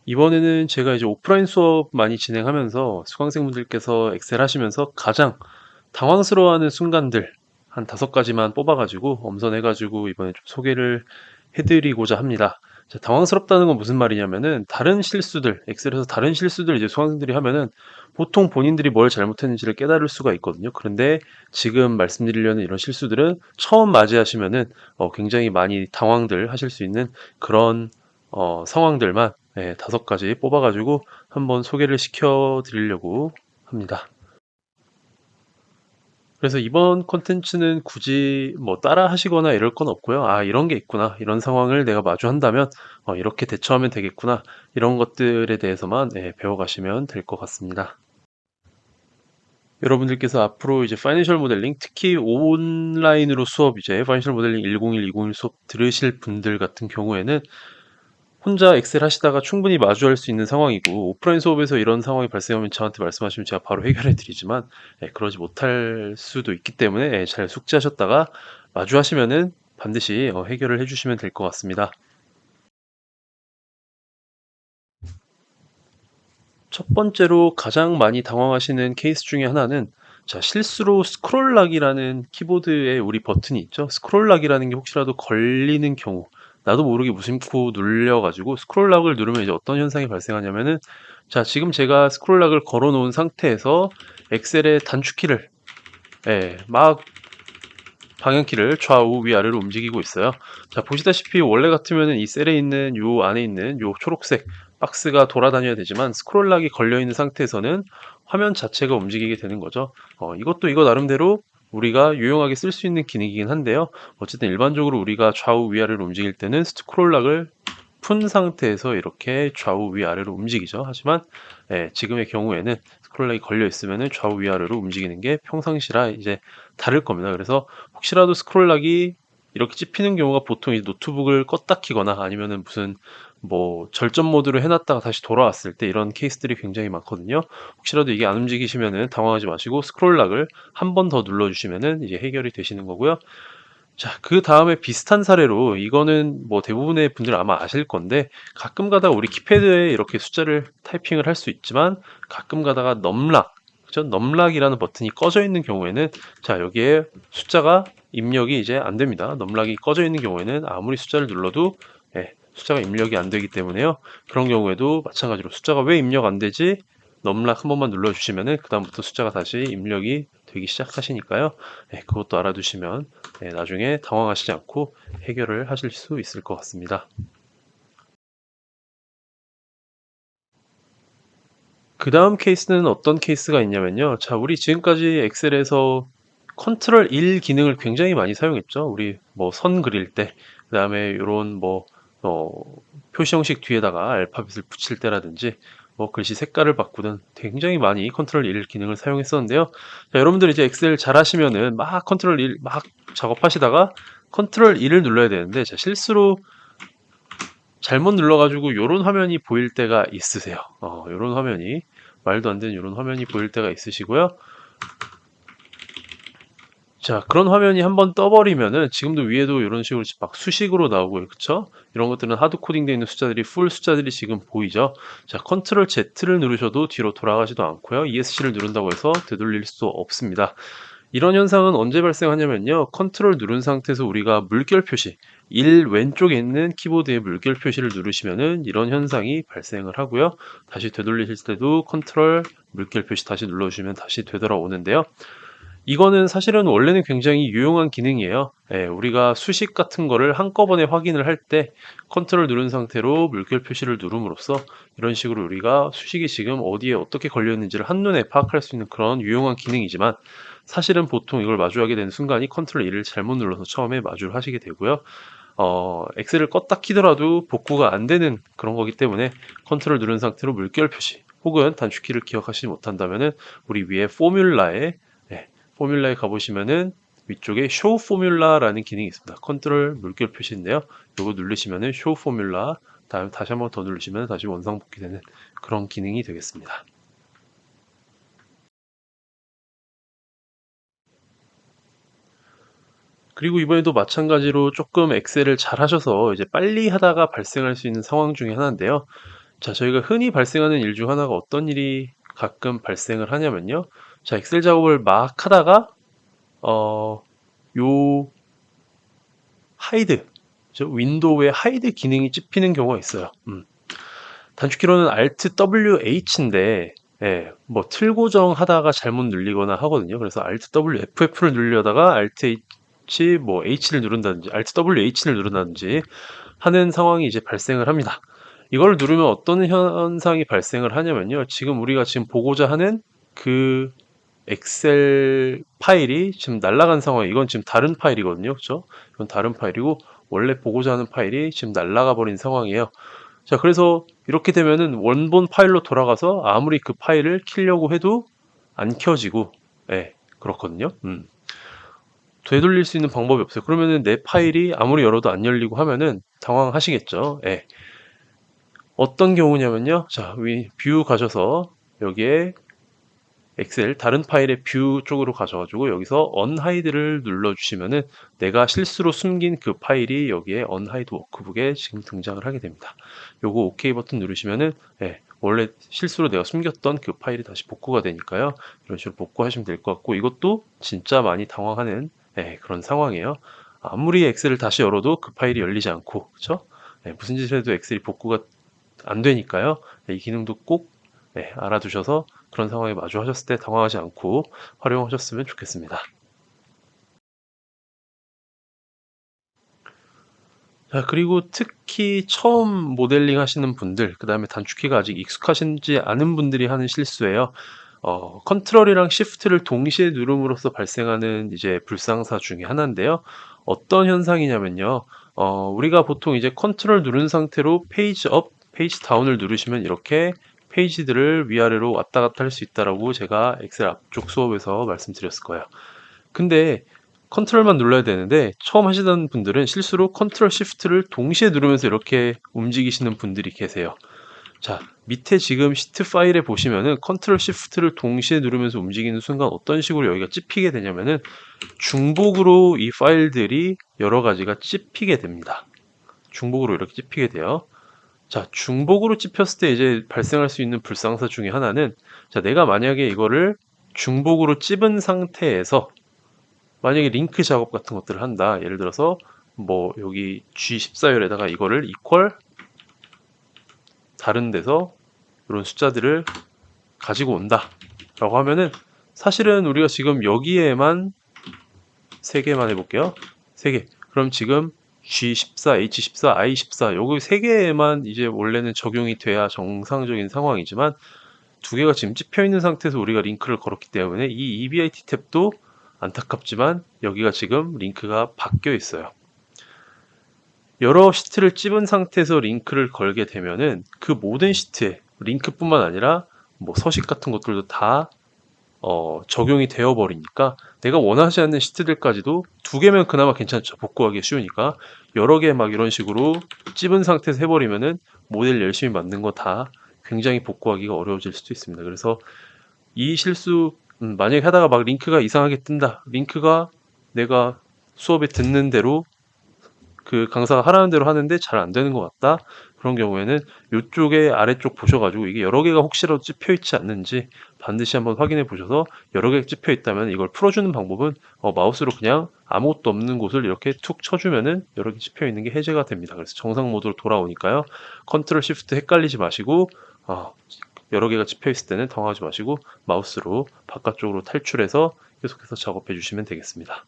이번에는 제가 이제 오프라인 수업 많이 진행하면서 수강생분들께서 엑셀 하시면서 가장 당황스러워하는 순간들 한 5가지만 뽑아가지고 엄선해가지고 이번에 좀 소개를 해드리고자 합니다. 자, 당황스럽다는 건 무슨 말이냐면은 다른 실수들, 엑셀에서 다른 실수들 이제 수강생들이 하면은 보통 본인들이 뭘 잘못했는지를 깨달을 수가 있거든요. 그런데 지금 말씀드리려는 이런 실수들은 처음 맞이하시면은 굉장히 많이 당황들 하실 수 있는 그런 상황들만 5가지 뽑아가지고 한번 소개를 시켜 드리려고 합니다. 그래서 이번 콘텐츠는 굳이 뭐 따라 하시거나 이럴 건 없고요. 아, 이런 게 있구나. 이런 상황을 내가 마주한다면 이렇게 대처하면 되겠구나. 이런 것들에 대해서만 배워가시면 될 것 같습니다. 여러분들께서 앞으로 이제 파이낸셜 모델링, 특히 온라인으로 수업 이제 파이낸셜 모델링 101, 201 수업 들으실 분들 같은 경우에는 혼자 엑셀 하시다가 충분히 마주할 수 있는 상황이고, 오프라인 수업에서 이런 상황이 발생하면 저한테 말씀하시면 제가 바로 해결해 드리지만 그러지 못할 수도 있기 때문에 잘 숙지하셨다가 마주하시면은 반드시 해결을 해주시면 될 것 같습니다. 첫 번째로 가장 많이 당황하시는 케이스 중에 하나는, 자, 실수로 스크롤락이라는 키보드에 우리 버튼이 있죠. 스크롤락이라는 게 혹시라도 걸리는 경우, 나도 모르게 무심코 눌려가지고 스크롤락을 누르면 이제 어떤 현상이 발생하냐면은, 자, 지금 제가 스크롤락을 걸어 놓은 상태에서 엑셀의 단축키를 막 방향키를 좌우 위아래로 움직이고 있어요. 자, 보시다시피 원래 같으면은 이 셀에 있는 요 안에 있는 요 초록색 박스가 돌아다녀야 되지만 스크롤락이 걸려 있는 상태에서는 화면 자체가 움직이게 되는 거죠. 이것도 이거 나름대로 우리가 유용하게 쓸 수 있는 기능이긴 한데요. 어쨌든 일반적으로 우리가 좌우 위아래로 움직일 때는 스크롤락을 푼 상태에서 이렇게 좌우 위아래로 움직이죠. 하지만 지금의 경우에는 스크롤락이 걸려 있으면 좌우 위아래로 움직이는 게 평상시라 이제 다를 겁니다. 그래서 혹시라도 스크롤락이 이렇게 찝히는 경우가 보통 노트북을 껐다 키거나 아니면은 무슨 뭐 절전 모드로 해놨다가 다시 돌아왔을 때 이런 케이스들이 굉장히 많거든요. 혹시라도 이게 안 움직이시면은 당황하지 마시고 스크롤락을 한 번 더 눌러주시면은 이제 해결이 되시는 거고요. 자, 그 다음에 비슷한 사례로 이거는 뭐 대부분의 분들 아마 아실 건데, 가끔 가다가 우리 키패드에 이렇게 숫자를 타이핑을 할 수 있지만 가끔 가다가 넘락, 그죠? 넘락이라는 버튼이 꺼져 있는 경우에는, 자, 여기에 숫자가 입력이 이제 안 됩니다. 넘락이 꺼져 있는 경우에는 아무리 숫자를 눌러도 숫자가 입력이 안 되기 때문에요. 그런 경우에도 마찬가지로 숫자가 왜 입력 안 되지? 넘락 한 번만 눌러주시면은 그다음부터 숫자가 다시 입력이 되기 시작하시니까요. 그것도 알아두시면 나중에 당황하시지 않고 해결을 하실 수 있을 것 같습니다. 그 다음 케이스는 어떤 케이스가 있냐면요. 자, 우리 지금까지 엑셀에서 컨트롤 1 기능을 굉장히 많이 사용했죠. 우리 뭐 선 그릴 때, 그 다음에 이런 뭐 어, 표시 형식 뒤에다가 알파벳을 붙일 때라든지 뭐 글씨 색깔을 바꾸든 굉장히 많이 컨트롤 1 기능을 사용했었는데요. 자, 여러분들 이제 엑셀 잘 하시면은 막 컨트롤 1 막 작업하시다가 컨트롤 2를 눌러야 되는데, 자, 실수로 잘못 눌러가지고 이런 화면이 보일 때가 있으세요. 이런 화면이 말도 안 되는 이런 화면이 보일 때가 있으시고요. 자, 그런 화면이 한번 떠버리면은 지금도 위에도 이런 식으로 막 수식으로 나오고요. 그쵸? 이런 것들은 하드 코딩되어 있는 숫자들이 풀 숫자들이 지금 보이죠? 자, 컨트롤 Z를 누르셔도 뒤로 돌아가지도 않고요. ESC를 누른다고 해서 되돌릴 수 없습니다. 이런 현상은 언제 발생하냐면요. 컨트롤 누른 상태에서 우리가 물결 표시, 1 왼쪽에 있는 키보드의 물결 표시를 누르시면은 이런 현상이 발생을 하고요. 다시 되돌리실 때도 컨트롤 물결 표시 다시 눌러주시면 다시 되돌아오는데요. 이거는 사실은 원래는 굉장히 유용한 기능이에요. 우리가 수식 같은 거를 한꺼번에 확인을 할 때 컨트롤 누른 상태로 물결 표시를 누름으로써 이런 식으로 우리가 수식이 지금 어디에 어떻게 걸렸는지를 한눈에 파악할 수 있는 그런 유용한 기능이지만, 사실은 보통 이걸 마주하게 되는 순간이 컨트롤 1을 잘못 눌러서 처음에 마주를 하시게 되고요. 엑셀을 껐다 키더라도 복구가 안 되는 그런 거기 때문에 컨트롤 누른 상태로 물결 표시 혹은 단축키를 기억하시지 못한다면은 우리 위에 포뮬라에 가보시면은 위쪽에 show formula라는 기능이 있습니다. 컨트롤 물결 표시인데요. 이거 누르시면은 show formula, 다음 다시 한번 더 누르시면 다시 원상복귀되는 그런 기능이 되겠습니다. 그리고 이번에도 마찬가지로 조금 엑셀을 잘 하셔서 이제 빨리 하다가 발생할 수 있는 상황 중에 하나인데요. 자, 저희가 흔히 발생하는 일 중 하나가 어떤 일이 가끔 발생을 하냐면요. 자, 엑셀 작업을 막 하다가 요 하이드, 윈도우의 하이드 기능이 찝히는 경우가 있어요. 단축키로는 Alt W H인데, 예, 뭐 틀 고정하다가 잘못 눌리거나 하거든요. 그래서 Alt W FF를 누르려다가 Alt H, 뭐 H를 누른다든지, Alt W H를 누른다든지 하는 상황이 이제 발생을 합니다. 이걸 누르면 어떤 현상이 발생을 하냐면요. 지금 우리가 지금 보고자 하는 그 엑셀 파일이 지금 날아간 상황이에요. 이건 지금 다른 파일이거든요. 그죠? 이건 다른 파일이고 원래 보고자 하는 파일이 지금 날아가 버린 상황이에요. 자, 그래서 이렇게 되면은 원본 파일로 돌아가서 아무리 그 파일을 키려고 해도 안 켜지고, 예, 그렇거든요. 되돌릴 수 있는 방법이 없어요. 그러면은 내 파일이 아무리 열어도 안 열리고 하면은 당황하시겠죠. 예. 어떤 경우냐면요. 자, 뷰 가셔서 여기에 엑셀 다른 파일의 뷰 쪽으로 가셔가지고 여기서 unhide를 눌러주시면은 내가 실수로 숨긴 그 파일이 여기에 unhide 워크북에 지금 등장을 하게 됩니다. 요거 OK 버튼 누르시면은 원래 실수로 내가 숨겼던 그 파일이 다시 복구가 되니까요. 이런 식으로 복구하시면 될 것 같고 이것도 진짜 많이 당황하는 그런 상황이에요. 아무리 엑셀을 다시 열어도 그 파일이 열리지 않고 그쵸? 무슨 짓을 해도 엑셀이 복구가 안 되니까요. 이 기능도 꼭 알아두셔서 그런 상황에 마주하셨을 때 당황하지 않고 활용하셨으면 좋겠습니다. 자, 그리고 특히 처음 모델링 하시는 분들, 그 다음에 단축키가 아직 익숙하신지 않은 분들이 하는 실수예요. 컨트롤이랑 시프트를 동시에 누름으로써 발생하는 이제 불상사 중에 하나인데요. 어떤 현상이냐면요. 우리가 보통 이제 컨트롤 누른 상태로 페이지 업, 페이지 다운을 누르시면 이렇게 페이지들을 위아래로 왔다 갔다 할 수 있다라고 제가 엑셀 앞쪽 수업에서 말씀드렸을 거예요. 근데 컨트롤만 눌러야 되는데 처음 하시던 분들은 실수로 컨트롤 시프트를 동시에 누르면서 이렇게 움직이시는 분들이 계세요. 자, 밑에 지금 시트 파일에 보시면은 컨트롤 시프트를 동시에 누르면서 움직이는 순간 어떤 식으로 여기가 찝히게 되냐면은 중복으로 이 파일들이 여러 가지가 찝히게 됩니다. 중복으로 이렇게 찝히게 돼요. 자, 중복으로 찝혔을 때 이제 발생할 수 있는 불상사 중에 하나는 자, 내가 만약에 이거를 중복으로 찝은 상태에서 만약에 링크 작업 같은 것들을 한다. 예를 들어서 뭐 여기 G14열에다가 이거를 이퀄 다른 데서 이런 숫자들을 가지고 온다 라고 하면은 사실은 우리가 지금 여기에만 3개만 해볼게요. 3개. 그럼 지금 G14, H14, I14 요거 3개에만 이제 원래는 적용이 돼야 정상적인 상황이지만 2개가 지금 찝혀 있는 상태에서 우리가 링크를 걸었기 때문에 이 EBIT 탭도 안타깝지만 여기가 지금 링크가 바뀌어 있어요. 여러 시트를 찝은 상태에서 링크를 걸게 되면은 그 모든 시트에 링크뿐만 아니라 뭐 서식 같은 것들도 다 적용이 되어 버리니까 내가 원하지 않는 시트들까지도 2개면 그나마 괜찮죠. 복구하기 쉬우니까 여러 개 막 이런 식으로 찝은 상태에서 해버리면은 모델 열심히 만든 거 다 굉장히 복구하기가 어려워질 수도 있습니다. 그래서 이 실수 만약에 하다가 막 링크가 이상하게 뜬다. 링크가 내가 수업에 듣는 대로 그 강사가 하라는 대로 하는데 잘 안 되는 것 같다. 그런 경우에는 이쪽에 아래쪽 보셔가지고 이게 여러 개가 혹시라도 찝혀 있지 않는지 반드시 한번 확인해 보셔서 여러 개 찝혀 있다면 이걸 풀어주는 방법은 마우스로 그냥 아무것도 없는 곳을 이렇게 툭 쳐주면은 여러 개 찝혀 있는 게 해제가 됩니다. 그래서 정상 모드로 돌아오니까요. 컨트롤 시프트 헷갈리지 마시고 여러 개가 찝혀 있을 때는 당황하지 마시고 마우스로 바깥쪽으로 탈출해서 계속해서 작업해 주시면 되겠습니다.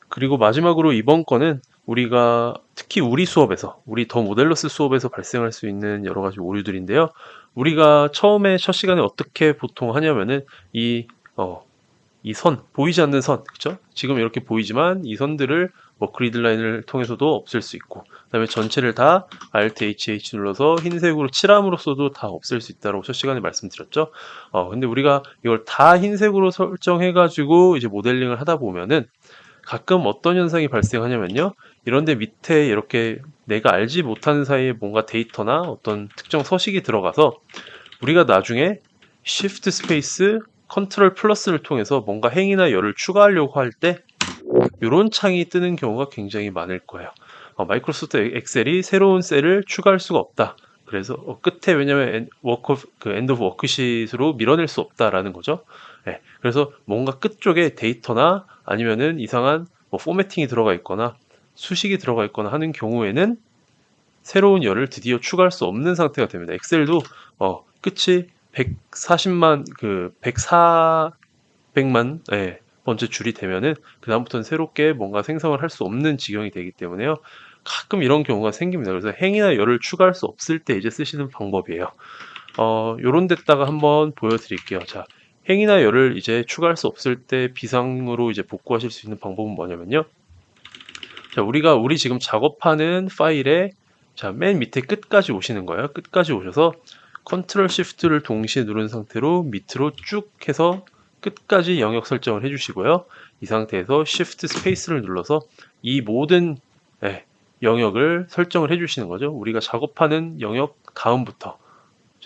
그리고 마지막으로 이번 거는 우리가 특히 우리 수업에서, 우리 더 모델러스 수업에서 발생할 수 있는 여러 가지 오류들인데요. 우리가 처음에 첫 시간에 어떻게 보통 하냐면은 이 선, 보이지 않는 선, 그쵸? 지금 이렇게 보이지만 이 선들을 뭐 그리드 라인을 통해서도 없앨 수 있고, 그 다음에 전체를 다 Alt HH 눌러서 흰색으로 칠함으로써도 다 없앨 수 있다고 첫 시간에 말씀드렸죠. 근데 우리가 이걸 다 흰색으로 설정해가지고 이제 모델링을 하다 보면은 가끔 어떤 현상이 발생하냐면요. 이런데 밑에 이렇게 내가 알지 못하는 사이에 뭔가 데이터나 어떤 특정 서식이 들어가서 우리가 나중에 Shift 스페이스 컨트롤 플러스를 통해서 뭔가 행이나 열을 추가하려고 할 때 이런 창이 뜨는 경우가 굉장히 많을 거예요. 마이크로소프트 엑셀이 새로운 셀을 추가할 수가 없다. 그래서 끝에 왜냐면 엔드 오브 워크시트로 밀어낼 수 없다라는 거죠. 네, 그래서 뭔가 끝쪽에 데이터나 아니면은 이상한 뭐 포매팅이 들어가 있거나 수식이 들어가 있거나 하는 경우에는 새로운 열을 드디어 추가할 수 없는 상태가 됩니다. 엑셀도 끝이 140만 100만 번째 줄이 되면은 그다음부터는 새롭게 뭔가 생성을 할 수 없는 지경이 되기 때문에요. 가끔 이런 경우가 생깁니다. 그래서 행이나 열을 추가할 수 없을 때 이제 쓰시는 방법이에요. 요런 데다가 한번 보여드릴게요. 자, 행이나 열을 이제 추가할 수 없을 때 비상으로 이제 복구하실 수 있는 방법은 뭐냐면요. 자, 우리 지금 작업하는 파일에 자, 맨 밑에 끝까지 오시는 거예요. 끝까지 오셔서 컨트롤 시프트를 동시에 누른 상태로 밑으로 쭉 해서 끝까지 영역 설정을 해주시고요. 이 상태에서 Shift 스페이스를 눌러서 이 모든 영역을 설정을 해주시는 거죠. 우리가 작업하는 영역 다음부터,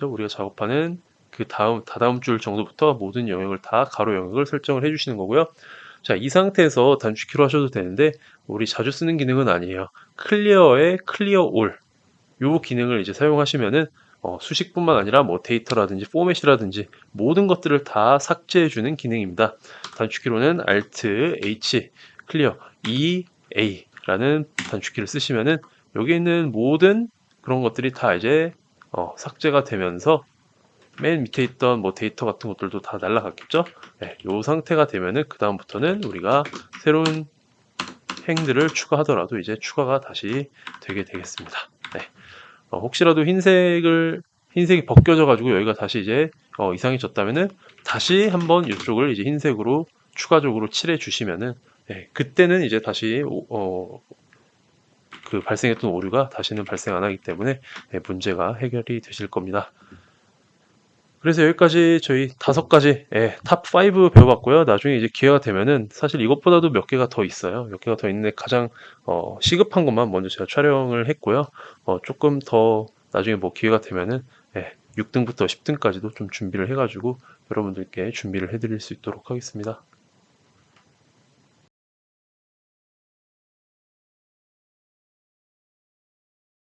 우리가 작업하는 그 다다음 줄 정도부터 모든 영역을 다 가로 영역을 설정을 해주시는 거고요. 자, 이 상태에서 단축키로 하셔도 되는데 우리 자주 쓰는 기능은 아니에요. 클리어의 클리어 올 요 기능을 이제 사용하시면은 수식뿐만 아니라 뭐 데이터라든지 포맷이라든지 모든 것들을 다 삭제해주는 기능입니다. 단축키로는 Alt H 클리어 EA라는 단축키를 쓰시면은 여기 있는 모든 그런 것들이 다 이제 삭제가 되면서 맨 밑에 있던 뭐 데이터 같은 것들도 다 날라갔겠죠? 네, 이 상태가 되면은 그 다음부터는 우리가 새로운 행들을 추가하더라도 이제 추가가 다시 되게 되겠습니다. 네. 혹시라도 흰색이 벗겨져 가지고 여기가 다시 이제 이상해졌다면은 다시 한번 이쪽을 이제 흰색으로 추가적으로 칠해 주시면은 그때는 이제 다시 그 발생했던 오류가 다시는 발생 안 하기 때문에 문제가 해결이 되실 겁니다. 그래서 여기까지 저희 5가지 탑 5 배워봤고요. 나중에 이제 기회가 되면은 사실 이것보다도 몇 개가 더 있어요. 몇 개가 더 있는데 가장 시급한 것만 먼저 제가 촬영을 했고요. 조금 더 나중에 뭐 기회가 되면은 6등부터 10등까지도 좀 준비를 해가지고 여러분들께 준비를 해드릴 수 있도록 하겠습니다.